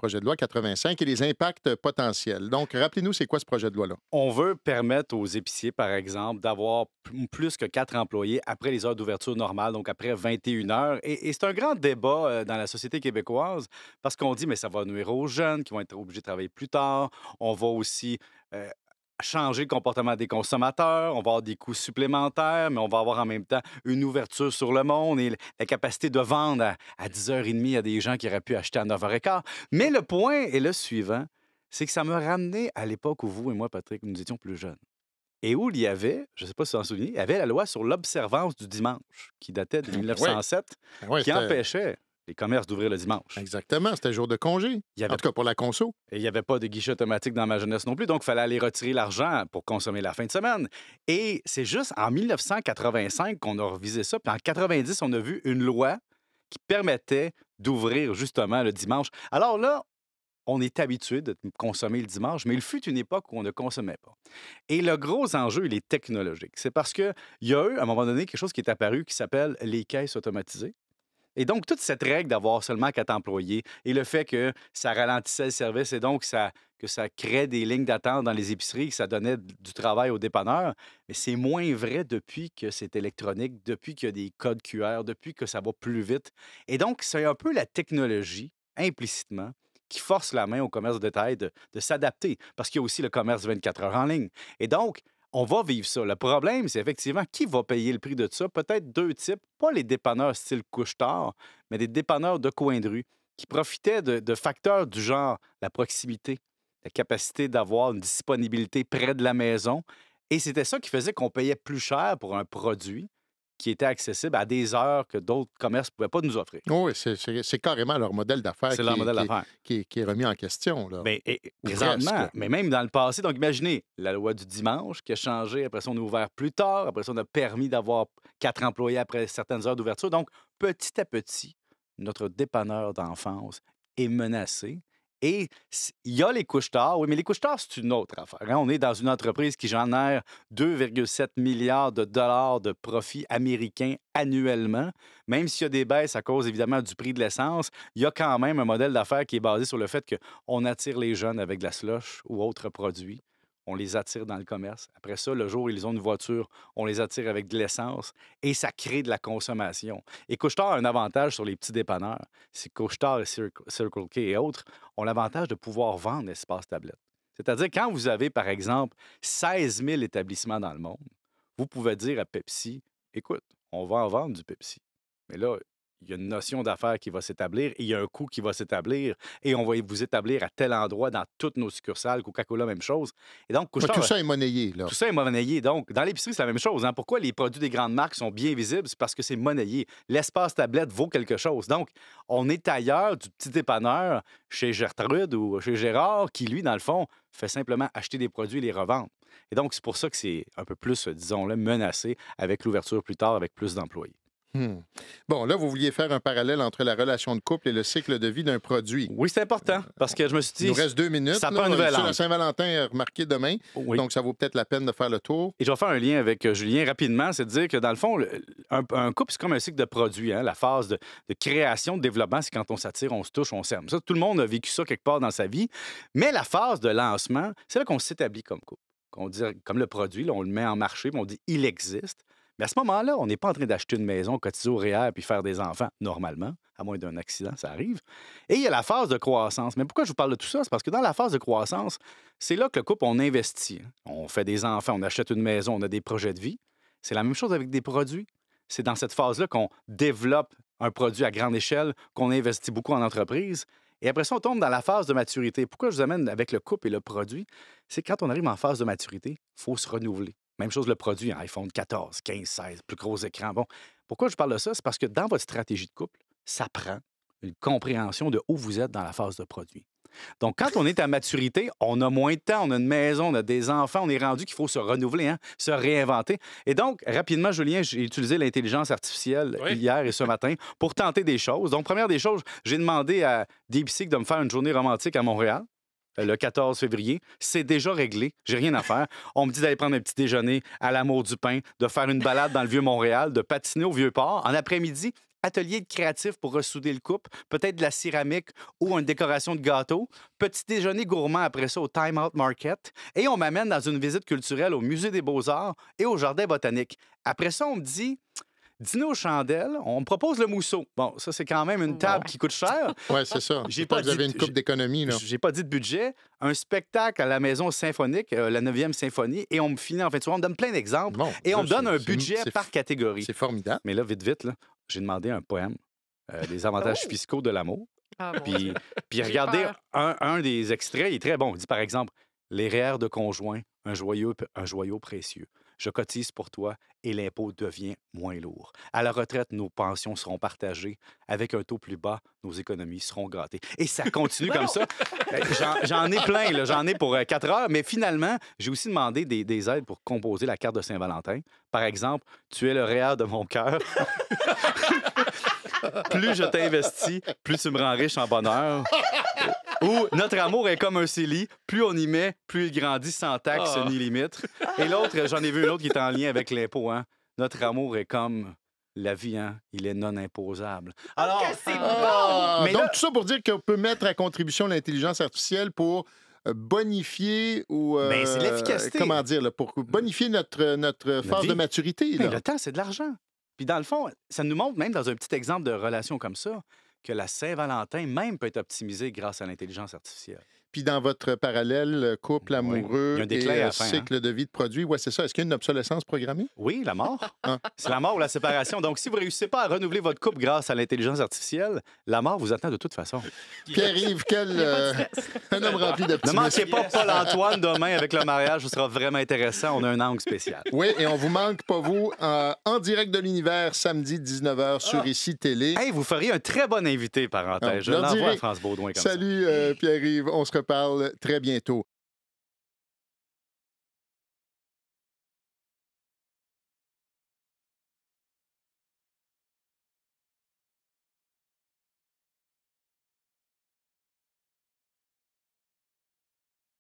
projet de loi 85 et les impacts potentiels. Donc, rappelez-nous, c'est quoi ce projet de loi-là? On veut permettre aux épiciers, par exemple, d'avoir plus que 4 employés après les heures d'ouverture normales, donc après 21 heures. Et c'est un grand débat dans la société québécoise parce qu'on dit, mais ça va nuire aux jeunes qui vont être obligés de travailler plus tard. On va aussi euh, changer le comportement des consommateurs. On va avoir des coûts supplémentaires, mais on va avoir en même temps une ouverture sur le monde et la capacité de vendre à 10h30 à des gens qui auraient pu acheter à 9h15. Mais le point est le suivant, c'est que ça me ramenait à l'époque où vous et moi, Patrick, nous étions plus jeunes. Et où il y avait, je ne sais pas si vous en souvenez, il y avait la loi sur l'observance du dimanche qui datait de Ben oui, 1907, ben oui, qui c'était empêchait les commerces d'ouvrir le dimanche. exactement, c'était jour de congé. Il y En avait, tout cas, pour la conso. et il n'y avait pas de guichet automatique dans ma jeunesse non plus, donc il fallait aller retirer l'argent pour consommer la fin de semaine. Et c'est juste en 1985 qu'on a revisé ça, puis en 90, on a vu une loi qui permettait d'ouvrir justement le dimanche. Alors là, on est habitué de consommer le dimanche, mais il fut une époque où on ne consommait pas. Et le gros enjeu, il est technologique. C'est parce qu'il y a eu, à un moment donné, quelque chose qui est apparu qui s'appelle les caisses automatisées. Et donc, toute cette règle d'avoir seulement 4 employés et le fait que ça ralentissait le service et donc que ça crée des lignes d'attente dans les épiceries, que ça donnait du travail aux dépanneurs, mais c'est moins vrai depuis que c'est électronique, depuis qu'il y a des codes QR, depuis que ça va plus vite. Et donc, c'est un peu la technologie, implicitement, qui force la main au commerce de détail de s'adapter, parce qu'il y a aussi le commerce 24 heures en ligne. Et donc, on va vivre ça. Le problème, c'est effectivement qui va payer le prix de ça. Peut-être deux types, pas les dépanneurs style couche-tard, mais des dépanneurs de coin de rue qui profitaient de facteurs du genre la proximité, la capacité d'avoir une disponibilité près de la maison. Et c'était ça qui faisait qu'on payait plus cher pour un produit qui était accessible à des heures que d'autres commerces ne pouvaient pas nous offrir. Oh oui, c'est carrément leur modèle d'affaires C'est leur modèle d'affaires. qui est remis en question, là. Bien, Ou presque. présentement, mais même dans le passé, donc imaginez la loi du dimanche qui a changé, après ça, on a ouvert plus tard, après ça, on a permis d'avoir 4 employés après certaines heures d'ouverture. Donc, petit à petit, notre dépanneur d'enfance est menacé. Et il y a les couches-tard, oui, mais les couches-tard, c'est une autre affaire, hein. On est dans une entreprise qui génère 2,7 milliards de dollars de profits américains annuellement. Même s'il y a des baisses à cause, évidemment, du prix de l'essence, il y a quand même un modèle d'affaires qui est basé sur le fait qu'on attire les jeunes avec de la slush ou autres produits. On les attire dans le commerce. Après ça, le jour où ils ont une voiture, on les attire avec de l'essence et ça crée de la consommation. Et Couche-Tard a un avantage sur les petits dépanneurs. C'est Couche-Tard et Circle K et autres ont l'avantage de pouvoir vendre l'espace tablette. C'est-à-dire, quand vous avez, par exemple, 16 000 établissements dans le monde, vous pouvez dire à Pepsi, écoute, on va en vendre du Pepsi. Mais là, il y a une notion d'affaires qui va s'établir et il y a un coût qui va s'établir et on va vous établir à tel endroit dans toutes nos succursales. Coca-Cola, même chose. Et donc, Ouais, tout Couche-Tard, ça est monnayé, là. tout ça est monnayé. Donc, dans l'épicerie, c'est la même chose, hein. Pourquoi les produits des grandes marques sont bien visibles? C'est parce que c'est monnayé. L'espace tablette vaut quelque chose. Donc, on est ailleurs du petit dépanneur chez Gertrude ou chez Gérard qui, lui, dans le fond, fait simplement acheter des produits et les revendre. Et donc, c'est pour ça que c'est un peu plus, disons-le, menacé avec l'ouverture plus tard, avec plus d'employés. Hmm. Bon, là, vous vouliez faire un parallèle entre la relation de couple et le cycle de vie d'un produit. Oui, c'est important parce que je me suis Il nous dit, reste 2 minutes. ça Là. prend un nouvel Sur la angle. Saint-Valentin est remarqué demain, Oui. donc ça vaut peut-être la peine de faire le tour. Et je vais faire un lien avec Julien rapidement, c'est de dire que dans le fond, un couple, c'est comme un cycle de produits, hein. La phase de création, de développement, c'est quand on s'attire, on se touche, on s'aime. Ça, tout le monde a vécu ça quelque part dans sa vie. Mais la phase de lancement, c'est là qu'on s'établit comme couple. Qu'on dit, comme le produit, là, on le met en marché, puis on dit il existe. Mais à ce moment-là, on n'est pas en train d'acheter une maison, cotiser au REER puis faire des enfants, normalement, à moins d'un accident, ça arrive. Et il y a la phase de croissance. Mais pourquoi je vous parle de tout ça? C'est parce que dans la phase de croissance, c'est là que le couple, on investit, hein. On fait des enfants, on achète une maison, on a des projets de vie. C'est la même chose avec des produits. C'est dans cette phase-là qu'on développe un produit à grande échelle, qu'on investit beaucoup en entreprise. Et après ça, on tombe dans la phase de maturité. Pourquoi je vous amène avec le couple et le produit? C'est quand on arrive en phase de maturité, il faut se renouveler. Même chose le produit, un iPhone 14, 15, 16, plus gros écran. Bon, pourquoi je parle de ça? C'est parce que dans votre stratégie de couple, ça prend une compréhension de où vous êtes dans la phase de produit. Donc, quand on est à maturité, on a moins de temps, on a une maison, on a des enfants, on est rendu qu'il faut se renouveler, hein, se réinventer. Et donc, rapidement, Julien, j'ai utilisé l'intelligence artificielle Oui. hier et ce matin pour tenter des choses. Donc, première des choses, j'ai demandé à DeepSeek de me faire une journée romantique à Montréal. Le 14 février, c'est déjà réglé. J'ai rien à faire. On me dit d'aller prendre un petit déjeuner à l'Amour du Pain, de faire une balade dans le Vieux-Montréal, de patiner au Vieux-Port. En après-midi, atelier de créatif pour ressouder le couple, peut-être de la céramique ou une décoration de gâteau, petit déjeuner gourmand après ça au Time Out Market, et on m'amène dans une visite culturelle au Musée des Beaux-Arts et au Jardin botanique. Après ça, on me dit... Dîner aux chandelles, on me propose le mousseau. Bon, ça, c'est quand même une table qui coûte cher. Oui, c'est ça. J'ai Pas pas que vous avez dit- une coupe d'économie, là. J'ai pas dit de budget. Un spectacle à la Maison symphonique, la 9e symphonie, et on me finit en fait. On me donne plein d'exemples Bon, et on ça, me donne un c'est- budget c'est- par catégorie. C'est formidable. Mais là, vite, là, j'ai demandé un poème des avantages fiscaux de l'amour. Ah, mon Puis, Dieu. puis J'ai regardez, peur. un des extraits, il est très bon. Il dit, par exemple, les REER de conjoint, un joyau précieux. Je cotise pour toi et l'impôt devient moins lourd. À la retraite, nos pensions seront partagées. Avec un taux plus bas, nos économies seront gâtées. Et ça continue comme ça. J'en ai plein, là. J'en ai pour 4 heures. Mais finalement, j'ai aussi demandé des aides pour composer la carte de Saint-Valentin. Par exemple, tu es le REER de mon cœur. Plus je t'investis, plus tu me rends riche en bonheur. Ou notre amour est comme un CELI, plus on y met, plus il grandit sans taxe ni limite. Et l'autre, j'en ai vu une autre qui est en lien avec l'impôt. Hein? Notre amour est comme la vie, hein? Il est non imposable. Alors, Que c'est bon! Mais Donc, là- tout ça pour dire qu'on peut mettre à contribution l'intelligence artificielle pour bonifier ou... Ben, c'est l'efficacité. Comment dire, là, pour bonifier notre phase vie. de maturité. mais Là. le temps, c'est de l'argent. Puis dans le fond, ça nous montre même dans un petit exemple de relation comme ça que la Saint-Valentin même peut être optimisée grâce à l'intelligence artificielle. Puis dans votre parallèle, couple Oui. amoureux Il y a un et déclin à la fin, cycle de vie de produit, ouais, c'est ça. Est-ce qu'il y a une obsolescence programmée? Oui, la mort. Ah. C'est la mort ou la séparation. Donc, si vous ne réussissez pas à renouveler votre couple grâce à l'intelligence artificielle, la mort vous attend de toute façon. Pierre-Yves, un homme rempli Ne d'optimisme. manquez pas Paul-Antoine demain avec le mariage. Ce sera vraiment intéressant. On a un angle spécial. Oui, et on vous manque pas, vous, en direct de l'univers, samedi 19h sur ICI Télé. Hey, vous feriez un très bon invité, parenthèse. Je leur l'envoie dirai. à France Baudouin comme ça. Salut Pierre-Yves, on se reparle très bientôt.